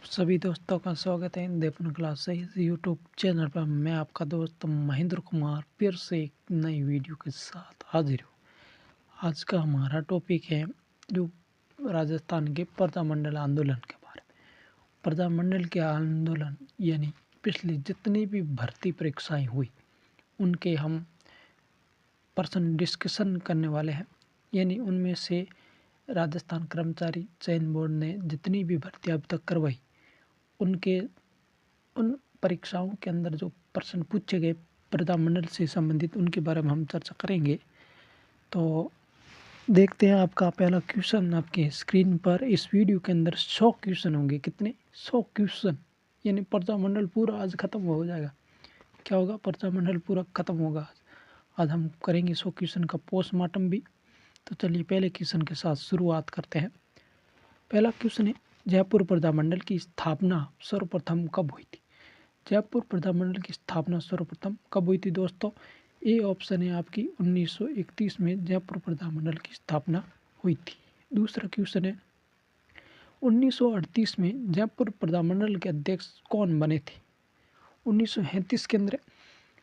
सभी दोस्तों का स्वागत है देवपन क्लास से इस यूट्यूब चैनल पर। मैं आपका दोस्त महेंद्र कुमार फिर से एक नई वीडियो के साथ हाजिर हूँ। आज का हमारा टॉपिक है जो राजस्थान के प्रजामंडल आंदोलन के बारे में। प्रजामंडल के आंदोलन यानी पिछली जितनी भी भर्ती परीक्षाएं हुई उनके हम पर्सन डिस्कशन करने वाले हैं। यानी उनमें से राजस्थान कर्मचारी चयन बोर्ड ने जितनी भी भर्ती अब तक करवाई उनके उन परीक्षाओं के अंदर जो प्रश्न पूछे गए प्रजामंडल से संबंधित उनके बारे में हम चर्चा करेंगे। तो देखते हैं आपका पहला क्वेश्चन आपके स्क्रीन पर। इस वीडियो के अंदर 100 क्वेश्चन होंगे। कितने? 100 क्वेश्चन। यानी प्रजामंडल पूरा आज खत्म हो जाएगा। क्या होगा? प्रजामंडल पूरा खत्म होगा। आज हम करेंगे 100 क्वेश्चन का पोस्टमार्टम भी। तो चलिए पहले क्वेश्चन के साथ शुरुआत करते हैं। पहला क्वेश्चन है, जयपुर प्रजामंडल की स्थापना सर्वप्रथम कब हुई थी? जयपुर प्रजामंडल की स्थापना सर्वप्रथम कब हुई थी दोस्तों? ए ऑप्शन है आपकी 1931 में जयपुर प्रजामंडल की स्थापना हुई थी। दूसरा क्वेश्चन है, 1938 में जयपुर प्रजामंडल के अध्यक्ष कौन बने थे? 1937 के अंदर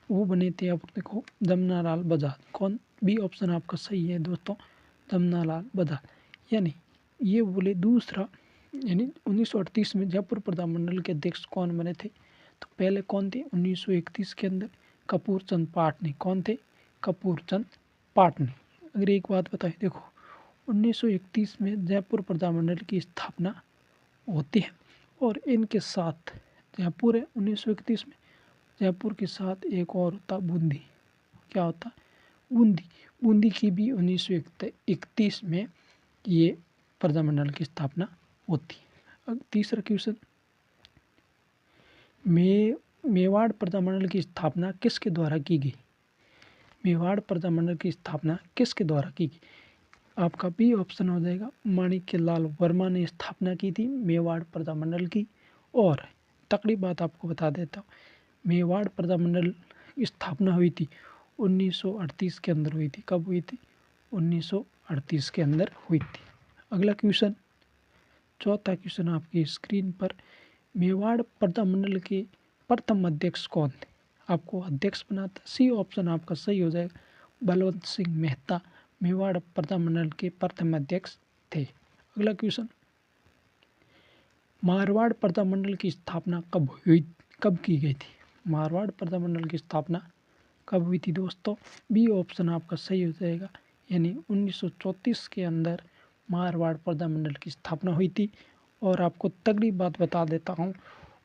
वो बने थे, आप देखो, जमनालाल बजाज। कौन? बी ऑप्शन आपका सही है दोस्तों, जमनालाल बजाज। यानी ये बोले दूसरा, यानी 1938 में जयपुर प्रजामंडल के अध्यक्ष कौन बने थे? तो पहले कौन थे 1931 के अंदर? कपूर चंद पाटनी। कौन थे? कपूर चंद पाटनी। अगर एक बात बताएं, देखो 1931 में जयपुर प्रजामंडल की स्थापना होती है और इनके साथ जयपुर है 1931 में, जयपुर के साथ एक और होता बूंदी। क्या होता? बूंदी। बूंदी की भी 1931 में ये प्रजामंडल की स्थापना होती है। अब तीसरा क्वेश्चन, मेवाड़ प्रजामंडल की स्थापना किसके द्वारा की गई? मेवाड़ प्रजामंडल की स्थापना किसके द्वारा की गई? आपका बी ऑप्शन हो जाएगा, माणिक्यलाल वर्मा ने स्थापना की थी मेवाड़ प्रजामंडल की। और तकड़ी बात आपको बता देता हूँ, मेवाड़ प्रजामंडल की स्थापना हुई थी 1938 के अंदर हुई थी। कब हुई थी? 1938 के अंदर हुई थी। अगला क्वेश्चन, चौथा क्वेश्चन आपकी स्क्रीन पर, मेवाड़ प्रजामंडल के प्रथम अध्यक्ष कौन थे? आपको अध्यक्ष बनाता। सी ऑप्शन आपका सही हो जाएगा, बलवंत सिंह मेहता मेवाड़ प्रजामंडल के प्रथम अध्यक्ष थे। अगला क्वेश्चन, मारवाड़ प्रजामंडल की स्थापना कब की गई थी? मारवाड़ प्रजामंडल की स्थापना कब हुई थी दोस्तों? बी ऑप्शन आपका सही हो जाएगा, यानी 1934 के अंदर मारवाड़ प्रजामंडल की स्थापना हुई थी। और आपको तगड़ी बात बता देता हूँ,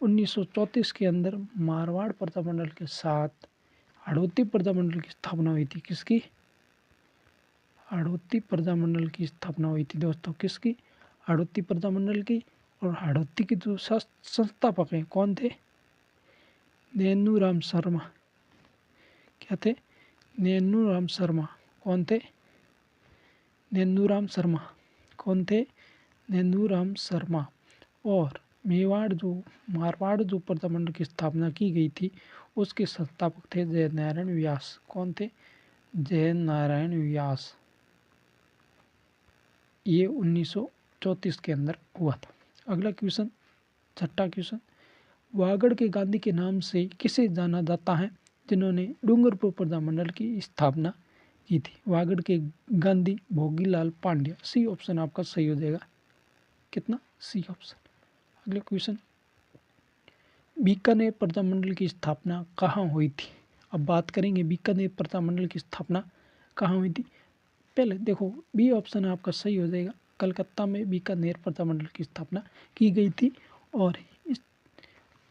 1934 के अंदर मारवाड़ प्रजामंडल के साथ हाड़ौती प्रजामंडल की स्थापना हुई थी। किसकी? हाड़ौती प्रजामंडल की स्थापना हुई थी दोस्तों। किसकी? हाड़ौती प्रजामंडल की। और हाड़ौती के जो संस्थापक हैं कौन थे? नैनूराम शर्मा। क्या थे? नैनूराम शर्मा। कौन थे? नैनूराम शर्मा। कौन थे? नैनूराम शर्मा। और मारवाड़ जो प्रजामंडल की स्थापना की गई थी उसके संस्थापक थे जय नारायण व्यास। कौन थे? जय नारायण व्यास। ये 1934 के अंदर हुआ था। अगला क्वेश्चन, छठा क्वेश्चन, वागड़ के गांधी के नाम से किसे जाना जाता है जिन्होंने डूंगरपुर प्रजामंडल की स्थापना की थी? वागड़ के गांधी भोगीलाल पांड्या। सी ऑप्शन आपका सही हो जाएगा। कितना? C option. अगला क्वेश्चन, बीकानेर प्रजामंडल की स्थापना कहाँ हुई थी? अब बात करेंगे बीकानेर प्रजामंडल की स्थापना कहाँ हुई थी। पहले देखो बी ऑप्शन आपका सही हो जाएगा, कलकत्ता में बीकानेर प्रजामंडल की स्थापना की गई थी। और इस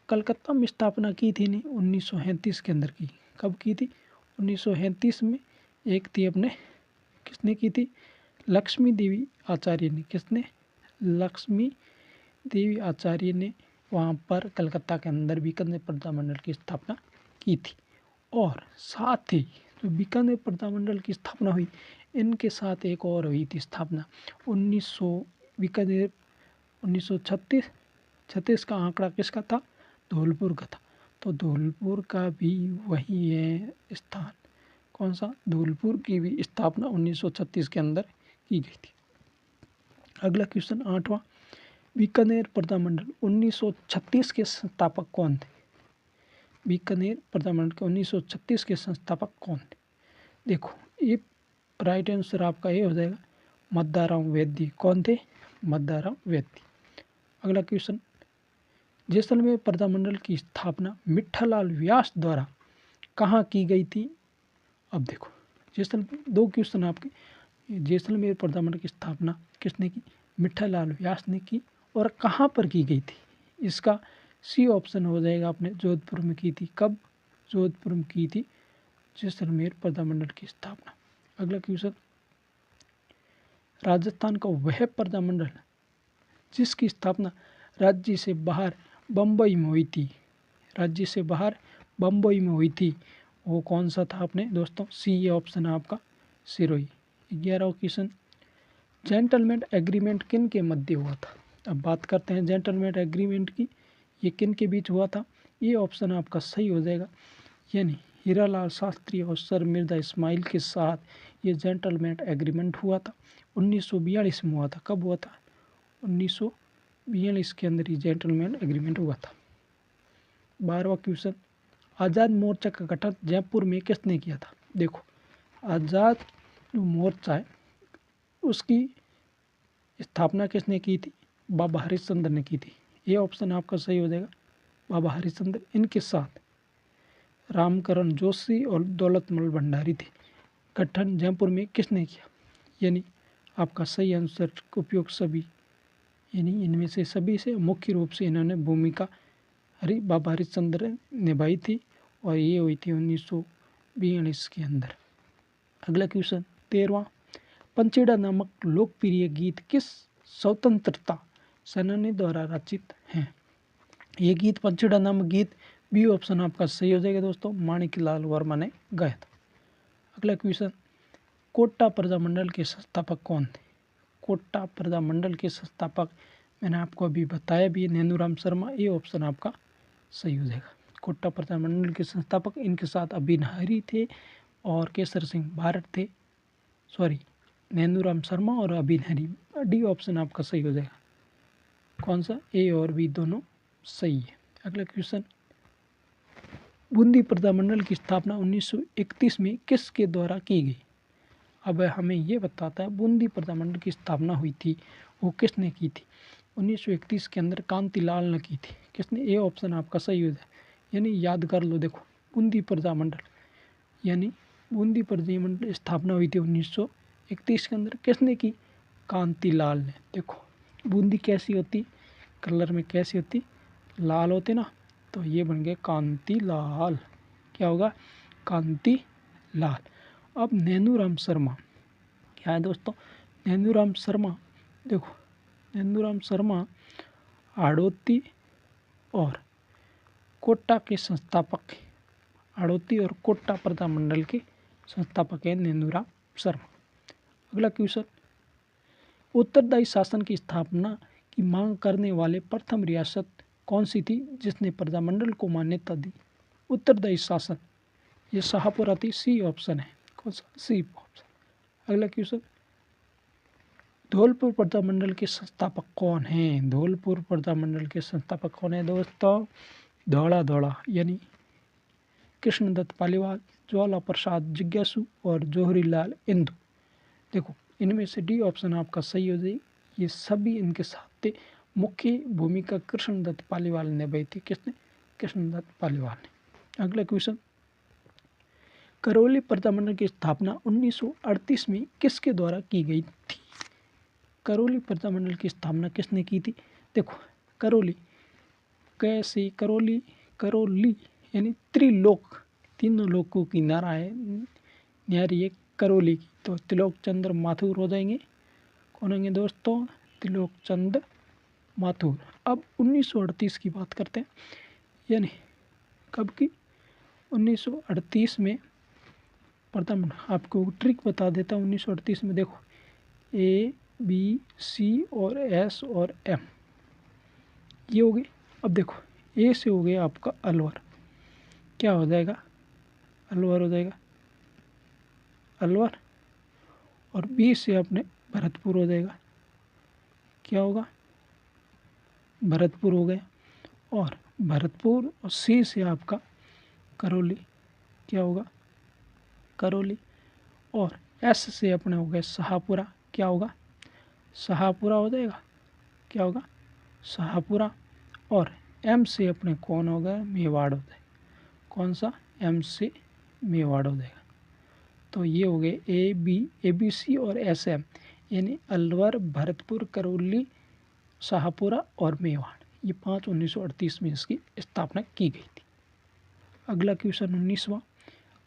कलकत्ता में स्थापना की थी ने 1937 के अंदर की। कब की थी? 1937 में। एक थी अपने, किसने की थी? लक्ष्मी देवी आचार्य ने। किसने? लक्ष्मी देवी आचार्य ने वहाँ पर कलकत्ता के अंदर बीकानेर प्रजामंडल की स्थापना की थी। और साथ ही जो बीकानेर प्रजामंडल की स्थापना हुई, इनके साथ एक और हुई थी स्थापना 1936। 1936 का आंकड़ा किसका था? धौलपुर का था। तो धौलपुर का भी वही है स्थान। कौन सा? धौलपुर की भी स्थापना 1936 के अंदर की गई थी। अगला क्वेश्चन, आठवां, बीकानेर प्रजामंडल 1936 के संस्थापक कौन थे? बीकानेर प्रजामंडल के 1936 के संस्थापक कौन थे? देखो, ये राइट आंसर आपका ये हो जाएगा मद्दाराम वैद्य। कौन थे? मद्दाराम वैद्य। अगला क्वेश्चन, जैसलमेर प्रजामंडल की स्थापना मिट्ठालाल व्यास द्वारा कहाँ की गई थी? अब देखो, दो क्वेश्चन आपके। जैसलमेर प्रजामंडल की स्थापना किसने की? मिट्ठालाल व्यास ने की। और कहाँ पर की गई थी? इसका सी ऑप्शन हो जाएगा अपने जोधपुर में की थी। कब? जोधपुर में की थी जैसलमेर प्रजामंडल की स्थापना। अगला क्वेश्चन, राजस्थान का वह प्रजामंडल जिसकी स्थापना राज्य से बाहर बम्बई में हुई थी, राज्य से बाहर बम्बई में हुई थी, वो कौन सा था अपने दोस्तों? सी ऑप्शन है आपका सिरोही। 11वां क्वेश्चन, जेंटलमैन एग्रीमेंट किन के मध्य हुआ था? अब बात करते हैं जेंटलमैन एग्रीमेंट की, ये किन के बीच हुआ था? ये ऑप्शन आपका सही हो जाएगा, यानी हीरालाल शास्त्री और सर मिर्जा इस्माइल के साथ ये जेंटलमैन एग्रीमेंट हुआ था। 1942 में हुआ था। कब हुआ था? 1942 के अंदर ये जेंटलमैन एग्रीमेंट हुआ था। 12वां क्वेश्चन, आज़ाद मोर्चा का गठन जयपुर में किसने किया था? देखो, आज़ाद जो मोर्चा है उसकी स्थापना किसने की थी? बाबा हरिश्चंद्र ने की थी। ये ऑप्शन आपका सही हो जाएगा, बाबा हरिश्चंद्र। इनके साथ रामकरण जोशी और दौलतमल भंडारी थे। गठन जयपुर में किसने किया? यानी आपका सही आंसर उपयोग सभी, यानी इनमें से सभी से मुख्य रूप से इन्होंने भूमिका बाबा हरिश्चंद्र निभाई थी और ये हुई थी 1942 के अंदर। अगला क्वेश्चन 13वां, पंचेड़ा नामक लोकप्रिय गीत किस स्वतंत्रता सेनानी द्वारा रचित हैं? ये गीत पंचेड़ा नामक गीत, बी ऑप्शन आपका सही हो जाएगा दोस्तों, माणिकलाल वर्मा ने गाया था। अगला क्वेश्चन, कोटा प्रजामंडल के संस्थापक कौन थे? कोटा प्रजामंडल के संस्थापक मैंने आपको अभी बताया भी, नैनूराम शर्मा। ये ऑप्शन आपका सही हो जाएगा। कोटा प्रजामंडल के संस्थापक, इनके साथ अभिन हरी थे और केसर सिंह भारत थे। सॉरी, नैनूराम शर्मा और अभिन हरी। डी ऑप्शन आपका सही हो जाएगा। कौन सा? ए और बी दोनों सही है। अगला क्वेश्चन, बूंदी प्रजामंडल की स्थापना 1931 में किसके द्वारा की गई? अब हमें ये बताता है बूंदी प्रजामंडल की स्थापना हुई थी वो किसने की थी? 1931 के अंदर कांतिलाल ने की थी। किसने? ए ऑप्शन आपका सही हो जाए, यानी याद कर लो। देखो, बूंदी प्रजामंडल, यानी बूंदी प्रजामंडल स्थापना हुई थी 1931 के अंदर। किसने की? कांतिलाल ने। देखो, बूंदी कैसी होती? कलर में कैसी होती? लाल होती ना, तो ये बन गए कांतिलाल। क्या होगा? कांतिलाल। अब नैनूराम शर्मा क्या है दोस्तों? नैनूराम शर्मा, देखो, नैनूराम शर्मा हाड़ौती और कोटा के संस्थापक, हाड़ौती और कोटा प्रजामंडल के संस्थापक है नैनूराम शर्मा। अगला क्वेश्चन, उत्तरदायी शासन की स्थापना की मांग करने वाले प्रथम रियासत कौन सी थी जिसने प्रजामंडल को मान्यता दी? उत्तरदायी शासन, ये शाहपुरा थी। सी ऑप्शन है। कौन सा? C option. अगला क्वेश्चन, धौलपुर प्रजामंडल के संस्थापक कौन हैं? धौलपुर प्रजामंडल के संस्थापक कौन है दोस्तों? धौड़ा धौड़ा, यानी कृष्णदत्त पालीवाल, ज्वाला प्रसाद जिज्ञासु और जौहरीलाल इंदु। देखो, इनमें से डी ऑप्शन आपका सही हो जाएगी। ये सभी इनके साथ थे। मुख्य भूमिका कृष्णदत्त पालीवाल ने निभाई थी। किसने? कृष्णदत्त पालीवाल ने। अगला क्वेश्चन, करौली प्रजामंडल की स्थापना 1938 में किसके द्वारा की गई थी? करौली प्रजामंडल की स्थापना किसने की थी? देखो, करौली कैसे? करौली, करौली यानी त्रिलोक, तीनों लोकों की नारा है, न्यारी है करौली की। तो त्रिलोक चंद्र माथुर हो जाएंगे। कौन होंगे दोस्तों? त्रिलोक चंद्र माथुर। अब 1938 की बात करते हैं, यानी कब की? 1938 में प्रथम आपको ट्रिक बता देता हूँ। 1938 में देखो, ए बी सी और एस और एम ये हो गए। अब देखो, ए से हो गया आपका अलवर, क्या हो जाएगा? अलवर हो जाएगा, अलवर। और बी से अपने भरतपुर हो जाएगा, क्या होगा? भरतपुर हो गया, और भरतपुर और सी से आपका करौली, क्या होगा करौली, और एस से अपने हो गए शाहपुरा, क्या होगा शाहपुरा हो जाएगा, क्या होगा शाहपुरा, और एम से अपने कौन हो गया मेवाड़ हो जाएगा, कौन सा एम से मेवाड़ हो जाएगा। तो ये हो गए ए बी सी और एस एम, यानी अलवर, भरतपुर, करौली, शाहपुरा और मेवाड़, ये 5 1938 में इसकी स्थापना की गई थी। अगला क्वेश्चन 19वां,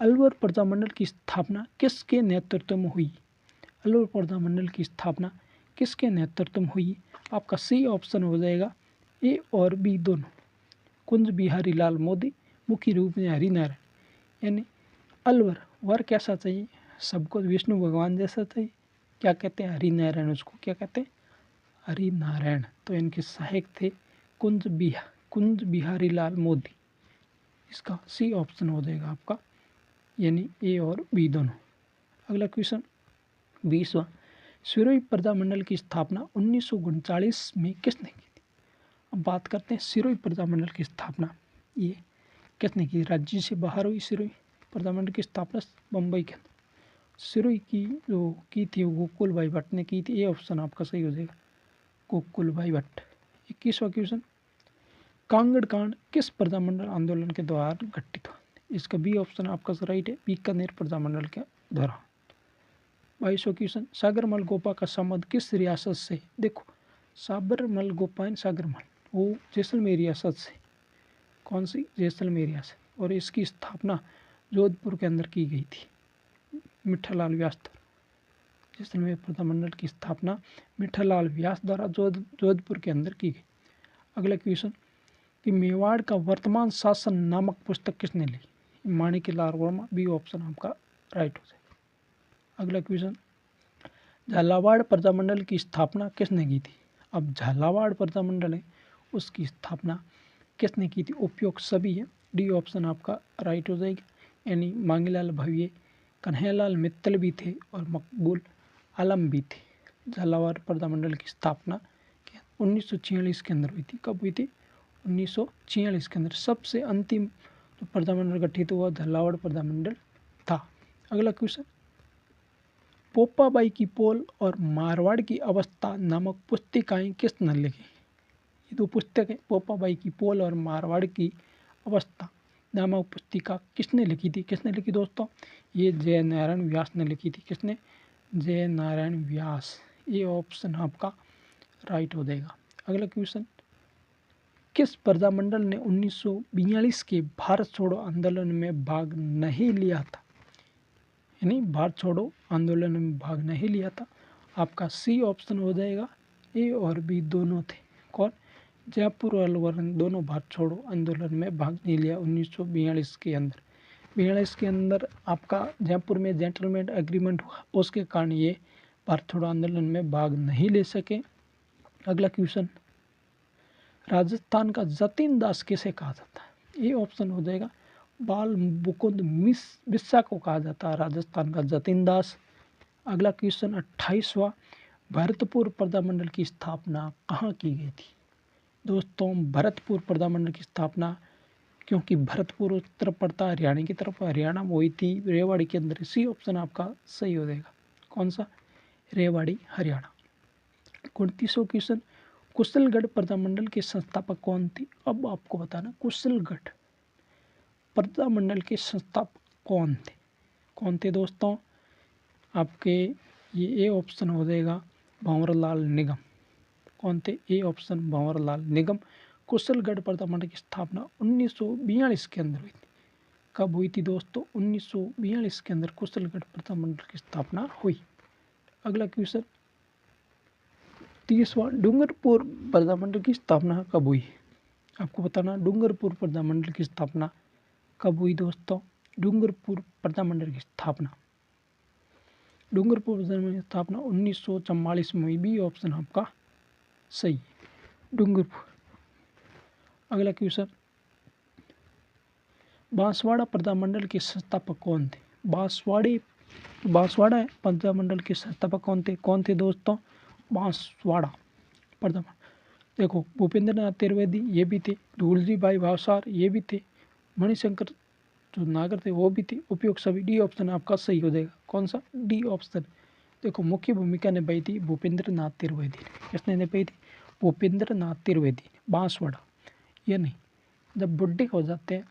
अलवर प्रजामंडल की स्थापना किसके नेतृत्व में हुई? अलवर प्रजामंडल की स्थापना किसके नेतृत्व में हुई? आपका सी ऑप्शन हो जाएगा, ए और बी दोनों, कुंज बिहारी लाल मोदी, मुख्य रूप में हरिनारायण। यानी अलवर वर कैसा चाहिए, सबको विष्णु भगवान जैसा चाहिए, क्या कहते हैं हरिनारायण, उसको क्या कहते हैं हरिनारायण। तो इनके सहायक थे कुंज बिहारी लाल मोदी, इसका सी ऑप्शन हो जाएगा आपका, यानी ए और बी दोनों। अगला क्वेश्चन 20वां, सिरोही प्रजामंडल की स्थापना 1939 में किसने की थी? अब बात करते हैं सिरोही प्रजामंडल की स्थापना, ये किसने की? राज्य से बाहर हुई सिरोही प्रजामंडल की स्थापना बम्बई के अंदर। सिरोही की जो की थी वो गोकुल भाई भट्ट ने की थी, ये ऑप्शन आपका सही हो जाएगा, गोकुल भाई भट्ट। 21वां क्वेश्चन, कांगड़ कांड किस प्रजामंडल आंदोलन के द्वारा घटित हुआ? इसका बी ऑप्शन आपका राइट है, बीकानेर प्रजामंडल के दौरान। 22वां क्वेश्चन, सागरमल गोपा का संबंध किस रियासत से? देखो साबरमल गोपा एंड सागरमल वो जैसलमेर रियासत से, कौन सी जैसलमेर रियासत, और इसकी स्थापना जोधपुर के अंदर की गई थी, मिठालाल व्यास द्वारा। जैसलमेर प्रजामंडल की स्थापना मिठालाल व्यास द्वारा जोधपुर के अंदर की गई। अगला क्वेश्चन कि मेवाड़ का वर्तमान शासन नामक पुस्तक किसने ली? माणिक्यलाल वर्मा, बी ऑप्शन आपका राइट हो जाएगा। अगला क्वेश्चन, झालावाड़ प्रजामंडल की स्थापना किसने की थी? अब झालावाड़ प्रजामंडल है उसकी स्थापना किसने की थी? उपयुक्त सभी है, डी ऑप्शन आपका राइट हो जाएगा, यानी मांगीलाल भव्य, कन्हैयालाल मित्तल भी थे और मकबूल आलम भी थे। झालावाड़ प्रजामंडल की स्थापना 1946 के अंदर हुई थी। कब हुई थी? 1946 के अंदर। सबसे अंतिम जो प्रजामंडल गठित हुआ झालावाड़ प्रजामंडल था। अगला क्वेश्चन, पोपाबाई की पोल और मारवाड़ की अवस्था नामक पुस्तिकाएं किसने लिखी? ये दो पुस्तक है, पोपाबाई की पोल और मारवाड़ की अवस्था नामक पुस्तिका किसने लिखी थी? किसने लिखी दोस्तों? ये जय नारायण व्यास ने लिखी थी। किसने? जय नारायण व्यास। ये ऑप्शन आपका राइट हो जाएगा। अगला क्वेश्चन, किस प्रजामंडल ने 1942 के भारत छोड़ो आंदोलन में भाग नहीं लिया था? यानी भारत छोड़ो आंदोलन में भाग नहीं लिया था। आपका सी ऑप्शन हो जाएगा, ए और बी दोनों थे। कौन? जयपुर और अलवर दोनों भारत छोड़ो आंदोलन में भाग नहीं लिया 1942 के अंदर। 42 के अंदर आपका जयपुर में जेंटलमैन एग्रीमेंट हुआ, उसके कारण ये भारत छोड़ो आंदोलन में भाग नहीं ले सके। अगला क्वेश्चन, राजस्थान का जतीन दास किसे कहा जाता है? ये ऑप्शन हो जाएगा, बाल मुकुंद बिस्सा को कहा जाता है राजस्थान का जतीन दास। अगला क्वेश्चन 28वां, भरतपुर प्रजामंडल की स्थापना कहाँ की गई थी? दोस्तों भरतपुर प्रजामंडल की स्थापना, क्योंकि भरतपुर उस तरफ पड़ता है हरियाणा की तरफ, हरियाणा में हुई थी रेवाड़ी के अंदर। सी ऑप्शन आपका सही हो जाएगा। कौन सा? रेवाड़ी, हरियाणा। 29वां क्वेश्चन, कुशलगढ़ प्रजामंडल के संस्थापक कौन थे? अब आपको बताना कुशलगढ़ प्रजामंडल के संस्थापक कौन थे दोस्तों? आपके ये ए ऑप्शन हो जाएगा, भंवरलाल निगम। कौन थे? ए ऑप्शन भंवरलाल निगम। कुशलगढ़ प्रजामंडल की स्थापना 1942 के अंदर हुई थी। कब हुई थी दोस्तों? 1942 के अंदर कुशलगढ़ प्रजामंडल की स्थापना हुई। अगला क्वेश्चन 30वां, डूंगरपुर प्रजामंडल की स्थापना कब हुई? आपको बताना डूंगरपुर प्रजामंडल की स्थापना कब हुई दोस्तों? डूंगरपुर प्रजामंडल की स्थापना, डूंगरपुर प्रजामंडल की स्थापना 1944 में हुई। बी ऑप्शन आपका सही, डूंगरपुर। अगला क्वेश्चन, बांसवाड़ा प्रजामंडल के संस्थापक कौन थे? बांसवाड़ा प्रजामंडल के संस्थापक कौन थे? दोस्तों? बांसवाड़ा प्रजामंडल। देखो भूपेंद्रनाथ त्रिवेदी ये भी थे, धूलजी भाई भावसार ये भी थे, मणिशंकर जो नागर थे वो भी थे। उपयुक्त सभी, डी ऑप्शन आपका सही हो जाएगा। कौन सा? D option. देखो मुख्य भूमिका निभाई थी भूपेंद्रनाथ त्रिवेदी ने। किसने निभाई थी? भूपेंद्रनाथ त्रिवेदी ने। बांसवाड़ा, ये नहीं, जब बुढ़े हो जाते हैं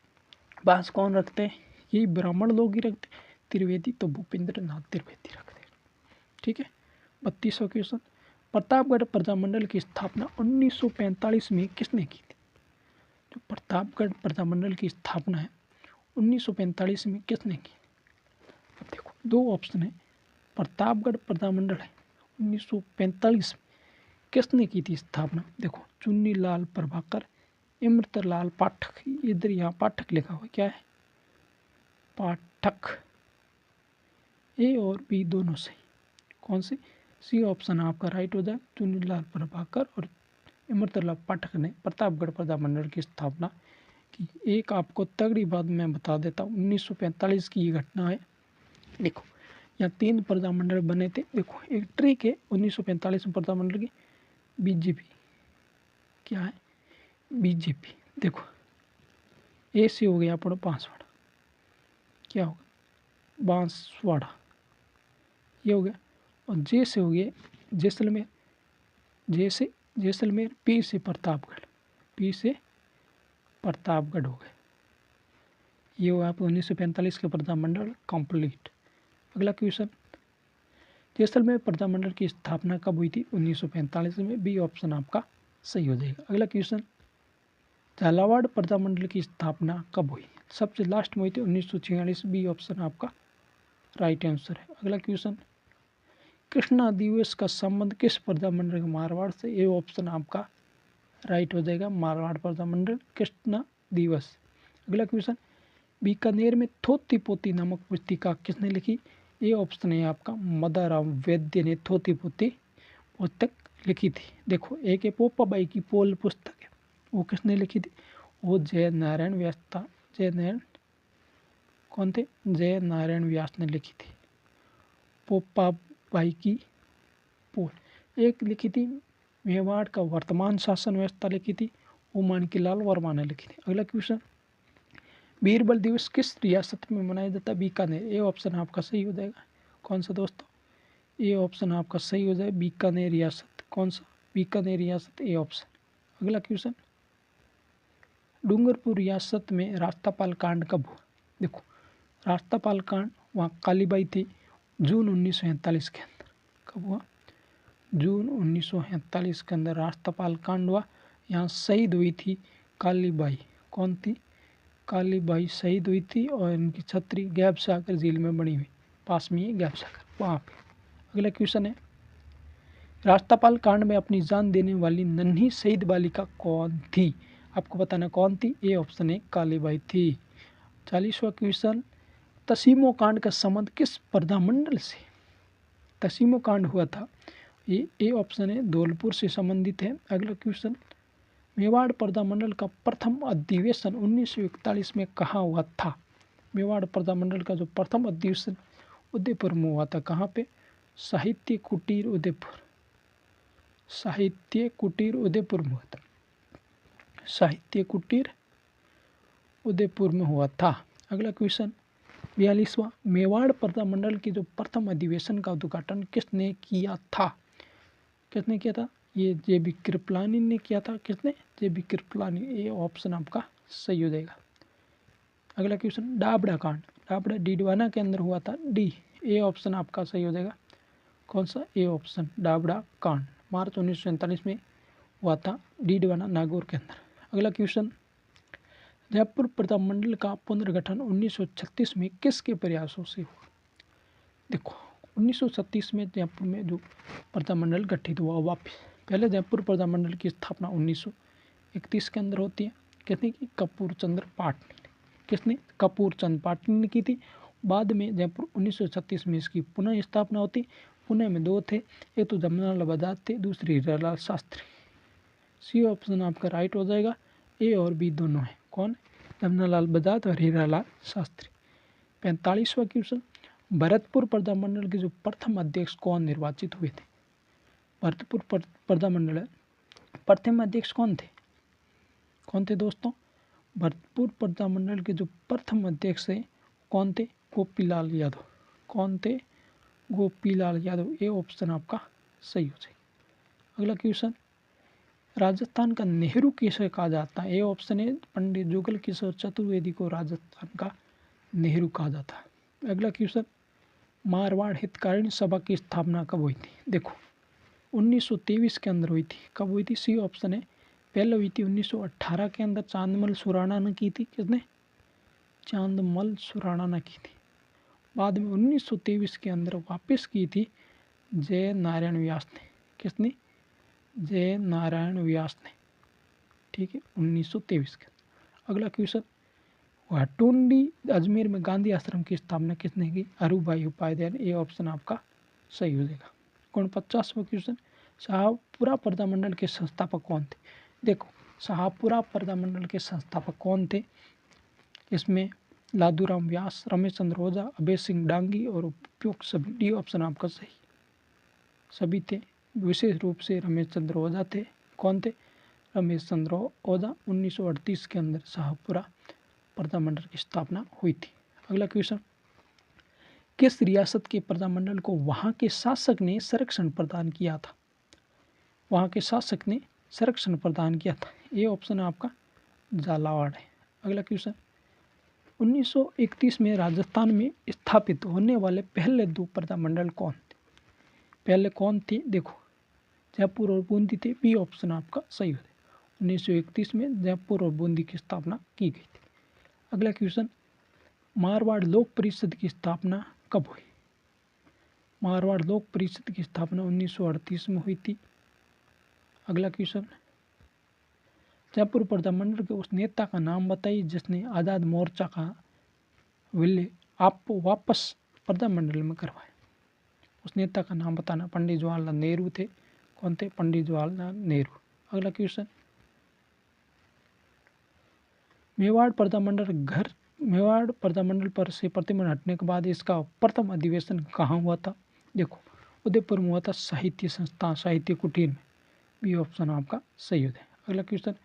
बांस कौन रखते हैं? यही ब्राह्मण लोग ही रखते हैं। त्रिवेदी तो भूपेंद्रनाथ त्रिवेदी रखते हैं। ठीक है। 32वां क्वेश्चन, प्रतापगढ़ प्रजामंडल की स्थापना 1945 में किसने की थी? जो प्रतापगढ़ प्रजामंडल की स्थापना है 1945 में किसने की? अब देखो दो ऑप्शन है। प्रतापगढ़ प्रजामंडल है 1945 में किसने की थी स्थापना? देखो चुन्नीलाल प्रभाकर, इमरतलाल पाठक। इधर यहाँ पाठक लिखा हुआ, क्या है? पाठक। ए और बी दोनों सही। कौन सी? सी ऑप्शन आपका राइट हो जाए। चुन्नीलाल प्रभाकर और इमरतलाल पाठक ने प्रतापगढ़ प्रजामंडल की स्थापना की। एक आपको तगड़ी बात मैं बता देता हूँ, 1945 की ये घटना है। देखो यहाँ 3 प्रजामंडल बने थे। देखो एक ट्रिक है 1945 में प्रजामंडल की, बीजेपी। क्या है? बीजेपी। देखो ए से हो गया अपना बांसवाड़ा, क्या होगा? बांसवाड़ा, ये हो गया। और जे से हो गया जैसलमेर, जे से जैसलमेर, पी से प्रतापगढ़, पी से प्रतापगढ़ हो गए। ये हुआ आप 1945 के प्रजामंडल कंप्लीट। अगला क्वेश्चन, जैसलमेर प्रजामंडल की स्थापना कब हुई थी? 1945 में। बी ऑप्शन आपका सही हो जाएगा। अगला क्वेश्चन, झालावाड़ प्रजामंडल की स्थापना कब हुई? सबसे लास्ट में हुई थी 1946। बी ऑप्शन आपका राइट आंसर है। अगला क्वेश्चन, कृष्णा दिवस का संबंध किस प्रजामंडल के मारवाड़ से? ये ऑप्शन आपका राइट हो जाएगा, मारवाड़ प्रजामंडल कृष्णा दिवस। अगला क्वेश्चन, बीकानेर में थोती पोती नामक पुस्तिका किसने लिखी? ये ऑप्शन है आपका मदाराम वैद्य ने थोती पोती पुस्तक लिखी थी। देखो एक है पोपाबाई की पोल पुस्तक है, वो किसने लिखी थी? वो जय नारायण व्यास था। जय नारायण कौन थे? जय नारायण व्यास ने लिखी थी पोपाबाई की पोल। एक लिखी थी मेवाड़ का वर्तमान शासन व्यवस्था लिखी थी, वो माणिक्यलाल वर्मा ने लिखी थी। अगला क्वेश्चन, बीरबल दिवस किस रियासत में मनाया जाता है? बीकानेर। ये ऑप्शन आपका सही हो जाएगा। कौन सा दोस्तों? ये ऑप्शन आपका सही हो जाए, बीकानेर रियासत। कौन सा? बीकानेर रियासत, ए ऑप्शन। अगला क्वेश्चन, डूंगरपुर रियासत में रास्तापाल कांड कब हुआ? देखो रास्तापाल कांड वहाँ कालीबाई थी, जून 1947 के अंदर। कब हुआ? जून 1947 के अंदर रास्तापाल कांड हुआ। यहाँ शहीद हुई थी कालीबाई। कौन थी? कालीबाई शहीद हुई थी और इनकी छतरी गैब सागर झील में बनी हुई, पास में ही गैब सागर, वहाँ पे। अगला क्वेश्चन है, रास्तापाल कांड में अपनी जान देने वाली नन्ही शहीद बालिका कौन थी? आपको बताना कौन थी। ए ऑप्शन है कालीबाई थी। 40वां क्वेश्चन, तसीमो कांड का संबंध किस प्रजामंडल से? तसीमो कांड हुआ था, ये ए ऑप्शन है धौलपुर से संबंधित है। अगला क्वेश्चन, मेवाड़ प्रजामंडल का प्रथम अधिवेशन 1941 में कहाँ हुआ था? मेवाड़ प्रजामंडल का जो प्रथम अधिवेशन उदयपुर में हुआ था। कहाँ पे? साहित्य कुटीर उदयपुर। साहित्य कुटीर उदयपुर में हुआ था। साहित्य कुटीर उदयपुर में हुआ था। अगला क्वेश्चन 42वां, मेवाड़ प्रजामंडल के जो प्रथम अधिवेशन का उद्घाटन किसने किया था? किसने किया था? ये जे.बी. कृपलानी ने किया था। किसने? जे.बी. कृपलानी। ये ऑप्शन आपका सही हो जाएगा। अगला क्वेश्चन, डाबड़ा कांड, डाबड़ा डीडवाना के अंदर हुआ था। डी, ए ऑप्शन आपका सही हो जाएगा। कौन सा? ए ऑप्शन, डाबड़ा कांड मार्च 1947 में हुआ था, डीडवाना नागौर के अंदर। अगला क्वेश्चन, जयपुर प्रजामंडल का पुनर्गठन 1936 में किसके प्रयासों से हुआ? देखो 1936 में जयपुर में जो प्रजामंडल गठित हुआ वापस। पहले जयपुर प्रजामंडल की स्थापना 1931 के अंदर होती है। किसने की? कपूर चंद्र पाटनी ने। किसने? कपूर चंद पाटनी ने की थी। बाद में जयपुर 1936 में इसकी पुनः स्थापना होती। पुणे में दो थे, एक तो जमनालाल बजाज थे, दूसरी हीरालाल शास्त्री। सी ऑप्शन आपका राइट हो जाएगा। ए और बी दोनों है। कौन? जमनालाल बजाज और हीरालाल शास्त्री। 45वां क्वेश्चन, भरतपुर प्रजामंडल के जो प्रथम अध्यक्ष कौन निर्वाचित हुए थे? भरतपुर प्रजामंडल प्रथम अध्यक्ष कौन थे दोस्तों? भरतपुर प्रजामंडल के जो प्रथम अध्यक्ष है कौन थे? गोपीलाल यादव। कौन थे? गोपीलाल यादव। ये ऑप्शन आपका सही हो जाएगा। अगला क्वेश्चन, राजस्थान का नेहरू किसे कहा जाता है? ये ऑप्शन है पंडित जुगल किशोर चतुर्वेदी को राजस्थान का नेहरू कहा जाता है। अगला क्वेश्चन, मारवाड़ हितकारिणी सभा की स्थापना कब हुई थी? देखो 1923 के अंदर हुई थी। कब हुई थी? सी ऑप्शन है। पहले हुई थी 1918 के अंदर, चांदमल सुराणा ने की थी। किसने? चांदमल सुराणा ने की थी। बाद में 1923 के अंदर वापस की थी जय नारायण व्यास ने। किसने? जय नारायण व्यास ने। ठीक है, 1923 के। अगला क्वेश्चन, वाटुंडी अजमेर में गांधी आश्रम की स्थापना किसने की? हरुभाई उपाध्याय। ये ऑप्शन आपका सही हो जाएगा। 49वां क्वेश्चन, शाहपुरा प्रजामंडल के संस्थापक कौन थे? देखो शाहपुरा प्रजामंडल के संस्थापक कौन थे? इसमें लादूराम व्यास, रमेश चंद्र ओझा, अभय सिंह डांगी और उपयुक्त सभी। डी ऑप्शन आपका सही। सभी थे, विशेष रूप से रमेश चंद्र ओझा थे। कौन थे? रमेश चंद्र ओझा। 1938 के अंदर शाहपुरा प्रजामंडल की स्थापना हुई थी। अगला क्वेश्चन, किस रियासत के प्रजामंडल को वहां के शासक ने संरक्षण प्रदान किया था? वहां के शासक ने संरक्षण प्रदान किया था। ये ऑप्शन आपका झालावाड़ है। अगला क्वेश्चन, 1931 में राजस्थान में स्थापित होने वाले पहले 2 प्रजामंडल कौन थे? पहले कौन थे? देखो जयपुर और बूंदी थे। बी ऑप्शन आपका सही है। 1931 में जयपुर और बूंदी की स्थापना की गई थी। अगला क्वेश्चन, मारवाड़ लोक परिषद की स्थापना कब हुई? मारवाड़ लोक परिषद की स्थापना 1938 में हुई थी। अगला क्वेश्चन, जयपुर प्रजामंडल के उस नेता का नाम बताइए जिसने आज़ाद मोर्चा का विलय आप वापस प्रजामंडल में करवाया। उस नेता का नाम बताना। पंडित जवाहरलाल नेहरू थे। कौन थे? पंडित जवाहरलाल नेहरू। अगला क्वेश्चन, मेवाड़ प्रजामंडल पर से प्रतिबंध हटने के बाद इसका प्रथम अधिवेशन कहाँ हुआ था? देखो उदयपुर में हुआ था, साहित्य संस्थान साहित्य कुटीर में। बी ऑप्शन आपका सही हो जाए। अगला क्वेश्चन,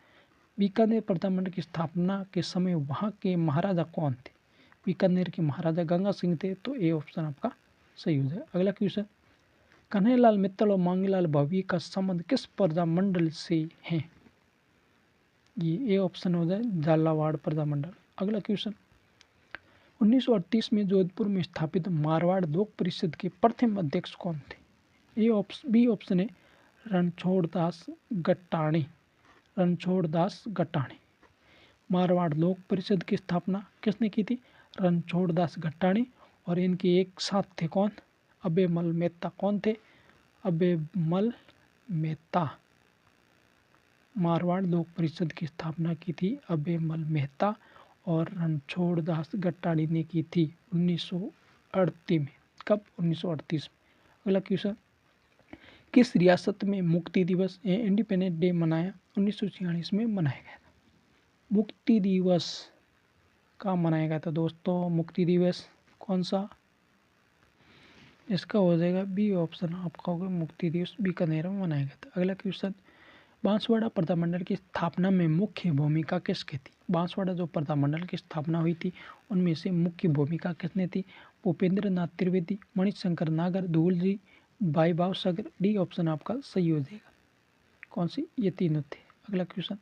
बीकानेर प्रजामंडल की स्थापना के समय वहाँ के महाराजा कौन थे? बीकानेर के महाराजा गंगा सिंह थे। तो ए ऑप्शन आपका सही हो जाए। अगला क्वेश्चन, कन्हैयालाल मित्तल और मांगीलाल भव्य का संबंध किस प्रजामंडल से है? ये ए ऑप्शन हो जाए, झालावाड़ प्रजामंडल। अगला क्वेश्चन, 1938 में जोधपुर में स्थापित मारवाड़ लोक परिषद के प्रथम अध्यक्ष कौन थे? बी ऑप्शन है रणछोड़ दास गट्टाणी। रणछोड़ दास गट्टाणी। मारवाड़ लोक परिषद की स्थापना किसने की थी? रणछोड़ दास गट्टाणी। और इनके एक साथ थे कौन? अबेमल मेहता। कौन थे? अबेमल मेहता। मारवाड़ लोक परिषद की स्थापना की थी अबेमल मेहता और रणछोड़ दास गट्टाणी ने की थी 1938 में। कब? 1938 में। अगला क्वेश्चन, किस रियासत में मुक्ति दिवस इंडिपेंडेंस डे मनाया? 1946 में मनाया गया था। मुक्ति दिवस कहाँ मनाया गया था दोस्तों? मुक्ति दिवस कौन सा? इसका हो जाएगा बी ऑप्शन आपका होगा, मुक्ति दिवस बीकानेर में मनाया गया था। अगला क्वेश्चन, बांसवाड़ा प्रजामंडल की स्थापना में मुख्य भूमिका किसकी थी? बांसवाड़ा जो प्रजामंडल की स्थापना हुई थी उनमें से मुख्य भूमिका किसने थी? भूपेंद्र नाथ त्रिवेदी, मणिशंकर नागर, धूल जी, भाई भाव सागर। डी ऑप्शन आपका सही हो जाएगा। कौन सी? ये तीनों थे। अगला क्वेश्चन,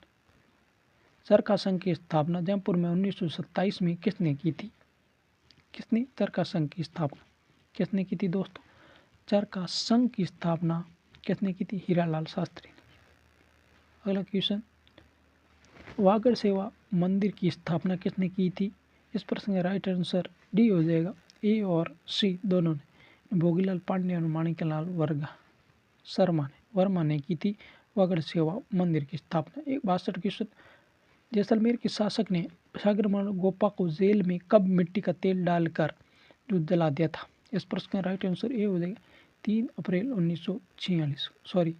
चरखा संघ की स्थापना जयपुर में 1927 में किसने की थी? किसने चरखा संघ की स्थापना किसने की थी दोस्तों? चरखा संघ की स्थापना किसने की थी? हीरालाल शास्त्री ने। अगला क्वेश्चन, वागड़ सेवा मंदिर की स्थापना किसने की थी? इस प्रश्न का राइट आंसर डी हो जाएगा। ए और सी दोनों ने, भोगीलाल पांडे और माणिकलाल वर्मा ने की थी वागड़ सेवा मंदिर की स्थापना। 62 क्वेश्चन, जैसलमेर के शासक ने सागरमाल गोपा को जेल में कब मिट्टी का तेल डालकर जला दिया था? इस प्रश्न का राइट आंसर ए हो जाएगा 3 अप्रैल 1946। सॉरी,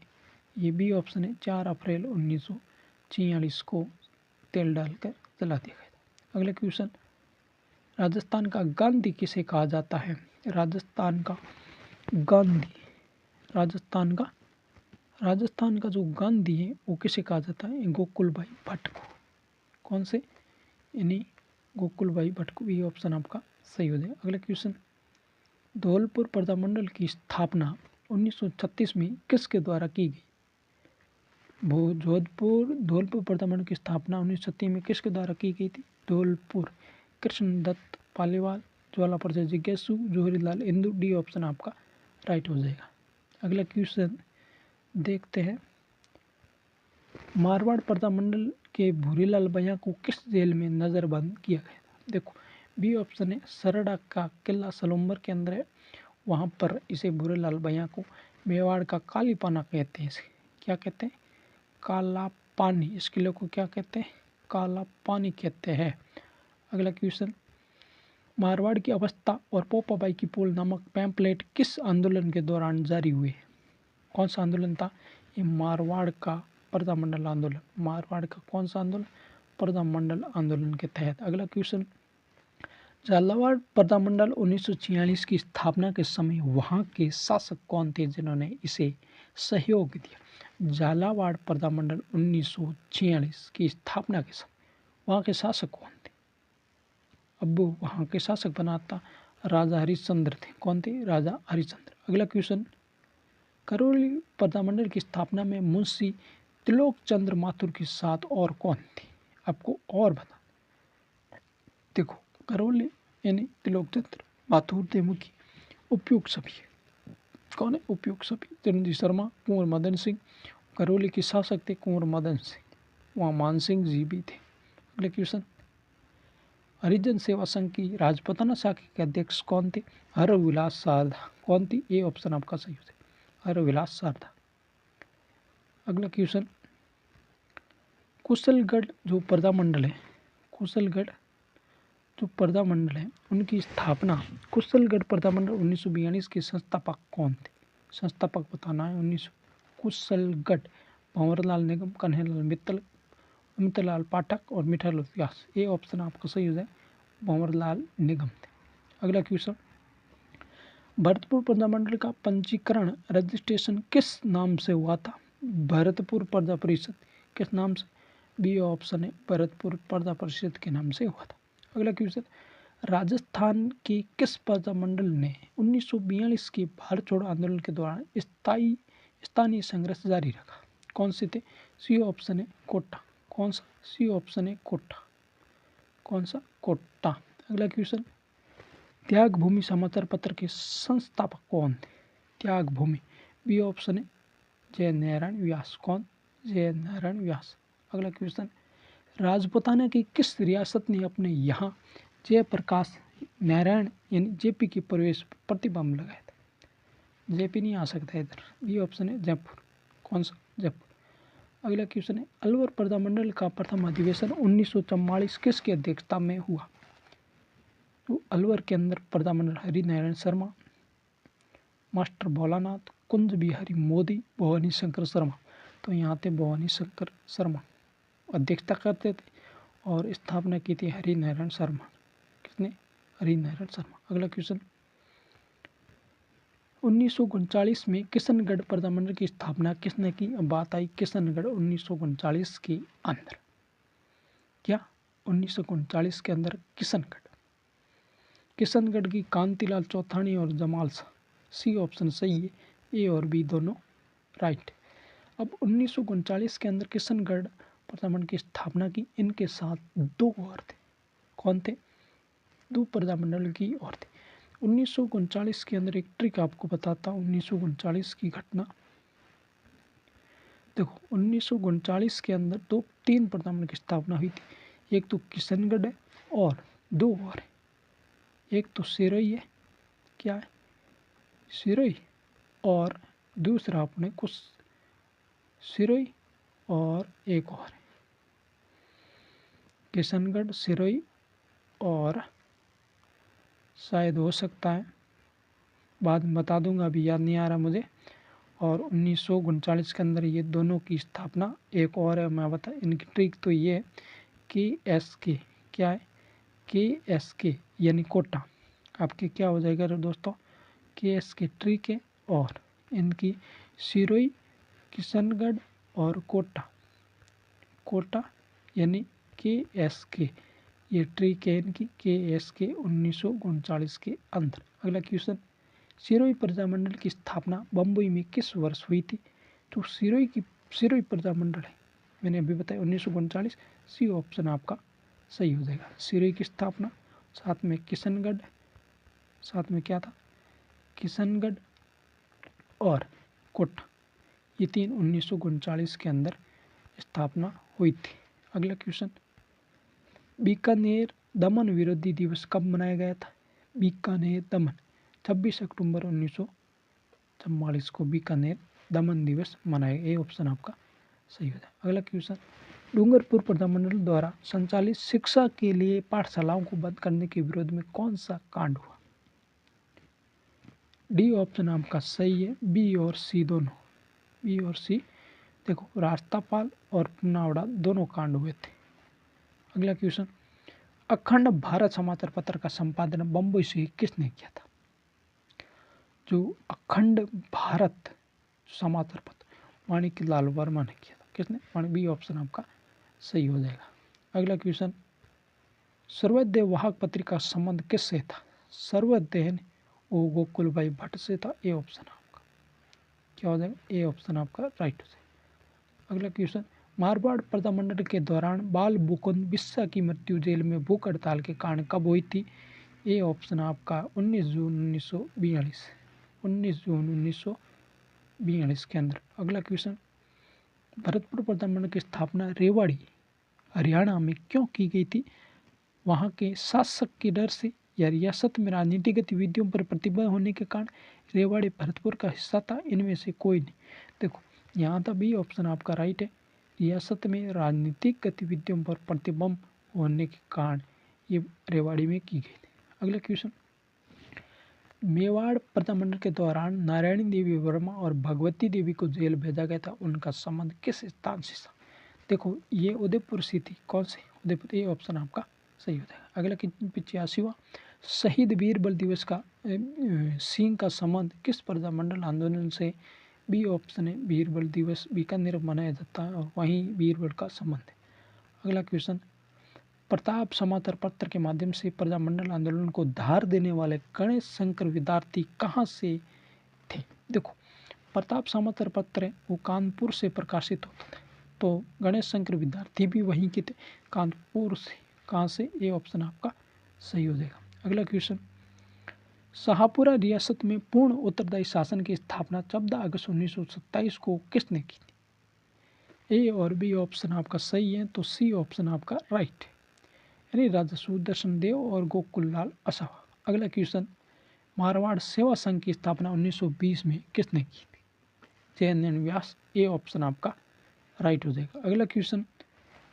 ये बी ऑप्शन है, 4 अप्रैल 1946 को तेल डालकर जला दिया गया था। अगला क्वेश्चन, राजस्थान का गांधी किसे कहा जाता है? राजस्थान का गांधी राजस्थान का जो गांधी है वो किसे कहा जाता है? गोकुल भाई भट्ट को। कौन से? यानी गोकुल भाई भट्ट को। ये ऑप्शन आपका सही हो जाएगा। अगला क्वेश्चन, धौलपुर प्रजामंडल की स्थापना 1936 में किसके द्वारा की गई? धौलपुर प्रजामंडल की स्थापना 1936 में किसके द्वारा की गई थी? धौलपुर, कृष्णदत्त पालीवाल, ज्वाला प्रसाद जिज्ञासु, जवाहरीलाल नेहरू। डी ऑप्शन आपका राइट हो जाएगा। अगला क्वेश्चन देखते हैं, मारवाड़ प्रजामंडल के भूरीलाल भैया को किस जेल में नजरबंद किया गया? देखो, बी ऑप्शन है सरड़ा का किला सलूम्बर के अंदर है, वहाँ पर इसे भूरीलाल भैया को मेवाड़ का काली पाना कहते हैं। इसे क्या कहते हैं? काला पानी। इस किले को क्या कहते हैं? काला पानी कहते हैं। अगला क्वेश्चन, मारवाड़ की अवस्था और पोपाबाई की पोल नामक पैम्पलेट किस आंदोलन के दौरान जारी हुए? कौन सा आंदोलन था? ये मारवाड़ का प्रजामंडल आंदोलन। मारवाड़ का कौन सा आंदोलन? प्रजामंडल आंदोलन के तहत। अगला क्वेश्चन, झालावाड़ प्रजामंडल 1946 की स्थापना के समय वहाँ के शासक कौन थे जिन्होंने इसे सहयोग दिया? झालावाड़ प्रजामंडल 1946 की स्थापना के समय वहाँ के शासक कौन थे? अब वहाँ के शासक बना था राजा हरिश्चंद्र थे। कौन थे? राजा हरिश्चंद्र। अगला क्वेश्चन, करौली प्रजामंडल की स्थापना में मुंशी त्रिलोक चंद्र माथुर के साथ और कौन थे? आपको और बता, देखो, करौली यानी त्रिलोक चंद्र माथुर थे मुखी। उपयुक्त सभी कौन है? उपयुक्त सभी चिरंजीव शर्मा, कुंवर मदन सिंह। करौली के शासक थे कुंवर मदन सिंह, वहाँ मान सिंह जी भी थे। अगले क्वेश्चन, हरिजन सेवा संघ की राजपूताना शाखा के अध्यक्ष कौन थे? हरविलास शारदा। कौन थी? ये ऑप्शन आपका सही हो जाएगा, हरविलास शारदा। अगला क्वेश्चन, कुशलगढ़ जो प्रजामंडल है, कुशलगढ़ जो प्रजामंडल है उनकी स्थापना, कुशलगढ़ प्रजामंडल 1942 के संस्थापक कौन थे? संस्थापक बताना है। 19 कुशलगढ़, भंवरलाल निगम, कन्हैयालाल मित्तल, अमितलाल पाठक और मिठालाल व्यास। ये ऑप्शन आपको सही हो जाए, भंवरलाल निगम थे। अगला क्वेश्चन, भरतपुर प्रजामंडल का पंजीकरण रजिस्ट्रेशन किस नाम से हुआ था? भरतपुर प्रजा परिषद। किस नाम से? बी ऑप्शन है भरतपुर प्रजा परिषद के नाम से हुआ था। अगला क्वेश्चन, राजस्थान के किस प्रजामंडल ने 1942 के भारत छोड़ो आंदोलन के दौरान स्थानीय संघर्ष जारी रखा? कौन से थे? सी ऑप्शन है कोटा। कौन सा? सी ऑप्शन है कोटा। कौन सा? कोटा। अगला क्वेश्चन, त्याग भूमि समाचार पत्र के संस्थापक कौन थे? त्याग भूमि। बी ऑप्शन है जय नारायण व्यास। कौन? जय नारायण व्यास। अगला क्वेश्चन, राजपूताना की किस रियासत ने अपने यहाँ जयप्रकाश नारायण यानी जेपी के प्रवेश पर प्रतिबंध लगाया था? जेपी नहीं आ सकता इधर। बी ऑप्शन है जयपुर। कौन सा? जयपुर। अगला क्वेश्चन है, अलवर प्रजामंडल का प्रथम अधिवेशन 1944 किसकी अध्यक्षता में हुआ? तो अलवर के अंदर प्रजामंडल हरिनारायण शर्मा, मास्टर भोलानाथ, कुंज बिहारी मोदी, भवानी शंकर शर्मा। तो यहाँ थे भवानी शंकर शर्मा अध्यक्षता करते थे और स्थापना की थी हरिनारायण शर्मा। किसने? हरिनारायण शर्मा। अगला क्वेश्चन, 1939 में किशनगढ़ प्रजामंडल की स्थापना किसने की? बात आई किशनगढ़ 1939 के अंदर। क्या? 1939 के अंदर किशनगढ़। किशनगढ़ की कांतिलाल चौथानी और जमाल शाह। सी ऑप्शन सही है, ए और बी दोनों राइट। अब 1939 के अंदर किशनगढ़ प्रजामंडल की स्थापना की। इनके साथ दो और थे। कौन थे? दो प्रजामंडल की और थे। 1939 के अंदर एक ट्रिक आपको बताता हूँ। 1939 की घटना देखो, 1939 के अंदर तीन प्रजामंडल की स्थापना हुई थी। एक तो किशनगढ़ है और दो और है। एक तो सिरोही है। क्या है? सिरोही। और दूसरा अपने कुछ सिरोही और एक और है किशनगढ़, सिरोही और शायद हो सकता है, बाद में बता दूंगा, अभी याद नहीं आ रहा मुझे। और 1939 के अंदर ये दोनों की स्थापना एक और है, मैं बता। इनकी ट्रिक तो ये है कि SK क्या है? KSK यानी कोटा। आपके क्या हो जाएगा दोस्तों? KSK ट्रिक है। और इनकी सिरोही किशनगढ़ और कोटा, कोटा यानी KSK, ये ट्रिक है इनकी KSK 1939 के अंदर। अगला क्वेश्चन, सिरोही प्रजामंडल की स्थापना बम्बई में किस वर्ष हुई थी? तो सिरोही प्रजामंडल है, मैंने अभी बताया 1939, सी ऑप्शन आपका सही हो जाएगा। सिरोही की स्थापना, साथ में किशनगढ़, साथ में क्या था, किशनगढ़ और कोटा, ये तीन 1939 के अंदर स्थापना हुई थी। अगला क्वेश्चन, बीकानेर दमन विरोधी दिवस कब मनाया गया था? बीकानेर दमन 26 अक्टूबर 1944 को बीकानेर दमन दिवस मनाया गया। ये ऑप्शन आपका सही हो जाएगा। अगला क्वेश्चन, डूंगरपुर प्रजामंडल द्वारा संचालित शिक्षा के लिए पाठशालाओं को बंद करने के विरोध में कौन सा कांड हुआ? डी ऑप्शन आपका सही है, बी और सी दोनों, बी और सी। देखो, रास्तापाल और पुनावड़ा दोनों कांड हुए थे। अगला क्वेश्चन, अखंड भारत समाचार पत्र का संपादन बम्बई से किसने किया था? जो अखंड भारत समाचार पत्र, माणिक्यलाल वर्मा ने किया था। किसने? बी ऑप्शन आपका सही हो जाएगा। अगला क्वेश्चन, सर्वोदय वाहक पत्रिका का संबंध किससे था? सर्वोदय वो गोकुल भाई भट्ट से था। ए ऑप्शन आपका क्या हो जाएगा? ए ऑप्शन आपका राइट हो जाएगा। अगला क्वेश्चन, मारवाड़ प्रजामंडल के दौरान बाल मुकुंद बिस्सा की मृत्यु जेल में भूख हड़ताल के कारण कब हुई थी? ए ऑप्शन आपका 19 जून 1942, 19 जून 1942 के अंदर। अगला क्वेश्चन, भरतपुर प्रजामंडल की स्थापना रेवाड़ी हरियाणा में क्यों की गई थी? वहाँ के शासक के डर से या रियासत में राजनीतिक गतिविधियों पर प्रतिबंध होने के कारण रेवाड़ी भरतपुर का हिस्सा था? इनमें से कोई नहीं। देखो, यहाँ था बी ऑप्शन आपका राइट है, रियासत में राजनीतिक गतिविधियों पर प्रतिबंध होने के कारण ये रेवाड़ी में की गई थी। अगला क्वेश्चन, मेवाड़ प्रजामंडल के दौरान नारायणी देवी वर्मा और भगवती देवी को जेल भेजा गया था, उनका संबंध किस स्थान से था? देखो, ये उदयपुर से थी। कौन से? उदयपुर। ये ऑप्शन आपका सही हो जाएगा। अगला 85वां, शहीद वीरबल दिवस का सिंह का संबंध किस प्रजामंडल आंदोलन से? बी ऑप्शन है, वीरबल दिवस बीकानेर मनाया जाता है और वहीं वीरबल का संबंध है। अगला क्वेश्चन, प्रताप समाचार पत्र के माध्यम से प्रजामंडल आंदोलन को धार देने वाले गणेश शंकर विद्यार्थी कहाँ से थे? देखो, प्रताप समाचार पत्र वो कानपुर से प्रकाशित होता था, तो गणेश शंकर विद्यार्थी भी वहीं के थे, कानपुर से। कहाँ से? ये ऑप्शन आपका सही हो जाएगा। अगला क्वेश्चन, शाहपुरा रियासत में पूर्ण उत्तरदायी शासन की स्थापना 14 अगस्त 1927 को किसने की थी? ए और बी ऑप्शन आपका सही है, तो सी ऑप्शन आपका राइट है, यानी राजा सुदर्शन देव और गोकुललाल असावा। अगला क्वेश्चन, मारवाड़ सेवा संघ की स्थापना 1920 में किसने की थी? जयनंद व्यास। ए ऑप्शन आपका राइट हो जाएगा। अगला क्वेश्चन,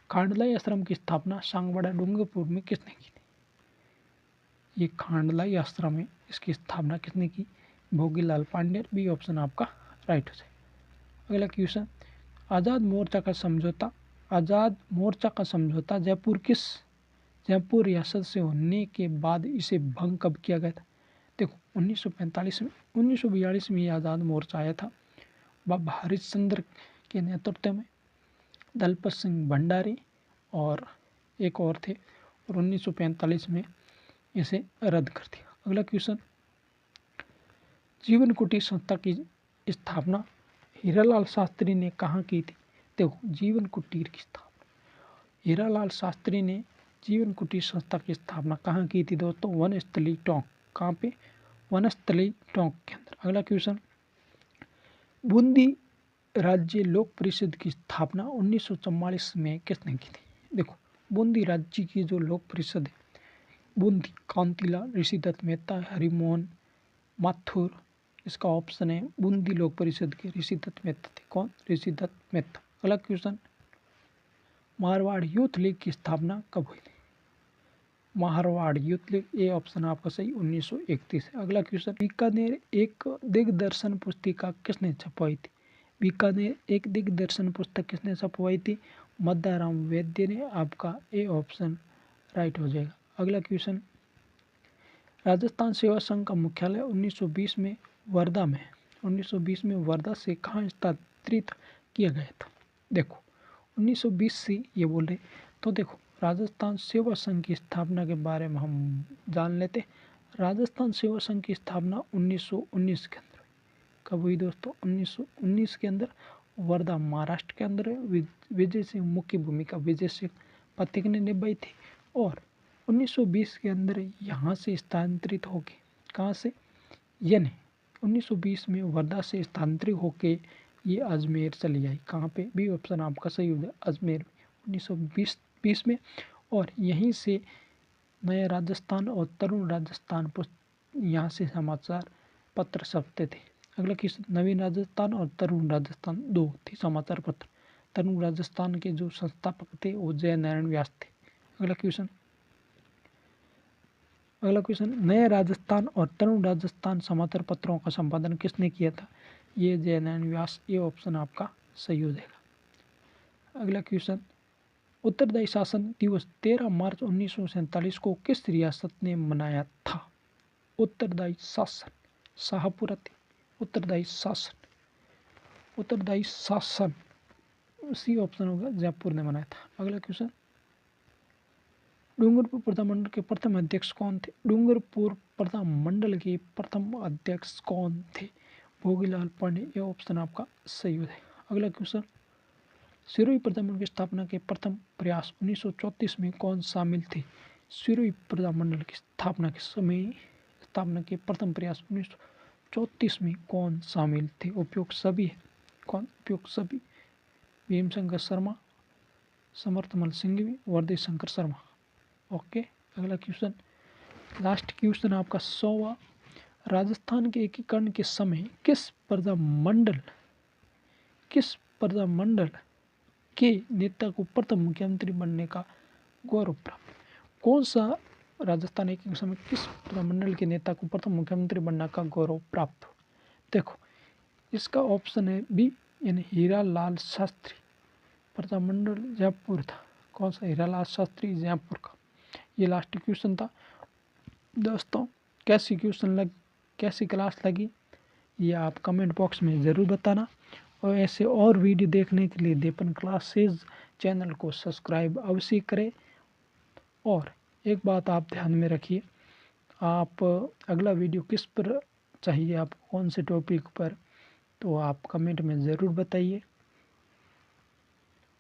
खांडलाई आश्रम की स्थापना सांगवाड़ा डूंगरपुर में किसने की थी? ये खांडलाई आश्रम है, इसकी स्थापना किसने की? भोगीलाल पांडे। बी ऑप्शन आपका राइट हो जाएगा। अगला क्वेश्चन, आज़ाद मोर्चा का समझौता जयपुर रियासत से होने के बाद इसे भंग कब किया गया था? देखो, 1942 में आज़ाद मोर्चा आया था, बाबा हरिश्चंद्र के नेतृत्व में, दलपत सिंह भंडारी और एक और थे, और 1945 में इसे रद्द कर दिया। अगला क्वेश्चन, जीवन कुटीर संस्था की स्थापना हीरालाल शास्त्री ने कहाँ की थी? देखो, जीवन कुटीर की स्थापना हीरालाल शास्त्री ने जीवन कुटीर संस्था की स्थापना कहाँ की थी दोस्तों? वनस्थली टोंक। कहाँ पे? वनस्थली टोंक के अंदर। अगला क्वेश्चन, बूंदी राज्य लोक परिषद की स्थापना 1944 में किसने की थी? देखो, बूंदी राज्य की जो लोक परिषद है, बूंदी कांतिलाल, ऋषिदत्त मेहता, हरिमोहन माथुर, इसका ऑप्शन है बूंदी लोक परिषद के ऋषिदत्त मेहता थे। कौन? ऋषिदत्त मेहता। अगला क्वेश्चन, मारवाड़ यूथ लीग की स्थापना कब हुई थी? Marwar youth league. A option आपका सही, 1931 है। अगला क्वेश्चन, बीकानेर एक दिग्दर्शन पुस्तिका किसने छपवाई थी? बीकानेर एक दिग्दर्शन पुस्तक किसने छपवाई थी? मद्दाराम वैद्य ने। आपका ए ऑप्शन राइट हो जाएगा। अगला क्वेश्चन, राजस्थान सेवा संघ का मुख्यालय 1920 में वर्धा में 1920 में वर्धा से कहाँ स्थानांतरित किया गया था। देखो 1920 से ये बोल रहे, तो देखो राजस्थान सेवा संघ की स्थापना के बारे में हम जान लेते। राजस्थान सेवा संघ की स्थापना 1919 के अंदर हुई। कब हुई दोस्तों? 1919 के अंदर वर्धा महाराष्ट्र के अंदर विजय सिंह मुख्य भूमिका विजय सिंह पथिक ने निभाई थी। और 1920 के अंदर यहाँ से स्थानांतरित होके, कहाँ से, यानी 1920 में वर्धा से स्थानांतरित होके ये अजमेर चली आई। कहाँ पे? बी ऑप्शन आपका सही हो गया, अजमेर में 1920 में। और यहीं से नया राजस्थान और तरुण राजस्थान यहाँ से समाचार पत्र छपते थे। अगला क्वेश्चन, नवीन राजस्थान और तरुण राजस्थान दो थे समाचार पत्र। तरुण राजस्थान के जो संस्थापक थे वो जयनारायण व्यास थे। अगला क्वेश्चन, नया राजस्थान और तरुण राजस्थान समाचार पत्रों का संपादन किसने किया था? ये जयनारायण व्यास। ये ऑप्शन आपका सही हो जाएगा। अगला क्वेश्चन, उत्तरदायी शासन दिवस 13 मार्च 1947 को किस रियासत ने मनाया था? उत्तरदायी शासन, शाहपुरा थी उत्तरदायी शासन सी ऑप्शन होगा, जयपुर ने मनाया था। अगला क्वेश्चन, डूंगरपुर प्रधानमंडल के प्रथम अध्यक्ष कौन थे? डूंगरपुर प्रधानमंडल के प्रथम अध्यक्ष कौन थे? भोगीलाल पांडे। ये ऑप्शन आपका सही हो जाएगा। अगला क्वेश्चन, सिरोही प्रधानमंडल की स्थापना के प्रथम प्रयास 1934 में कौन शामिल थे? सिरोही प्रधानमंडल की स्थापना के प्रथम प्रयास 1934 में कौन शामिल थे? उपयुक्त सभी है। कौन उपयुक्त सभी? भीमशंकर शर्मा, समर्थमल सिंघवी, वर्दी शंकर शर्मा। ओके। अगला क्वेश्चन, लास्ट क्वेश्चन आपका 100वां, राजस्थान के एकीकरण के समय किस प्रधानमंडल के नेता को प्रथम मुख्यमंत्री बनने का गौरव प्राप्त? कौन सा राजस्थान एकीकरण के समय किस प्रधानमंडल के नेता को प्रथम मुख्यमंत्री बनने का गौरव प्राप्त हो? देखो इसका ऑप्शन है बी, यानी हीरालाल शास्त्री। प्रधानमंडल जयपुर था। कौन सा? हीरालाल शास्त्री, जयपुर का। ये लास्ट क्वेश्चन था दोस्तों। कैसी क्लास लगी ये आप कमेंट बॉक्स में ज़रूर बताना। और ऐसे और वीडियो देखने के लिए दीपन क्लासेज चैनल को सब्सक्राइब अवश्य करें। और एक बात आप ध्यान में रखिए, आप अगला वीडियो किस पर चाहिए, आपको कौन से टॉपिक पर, तो आप कमेंट में ज़रूर बताइए।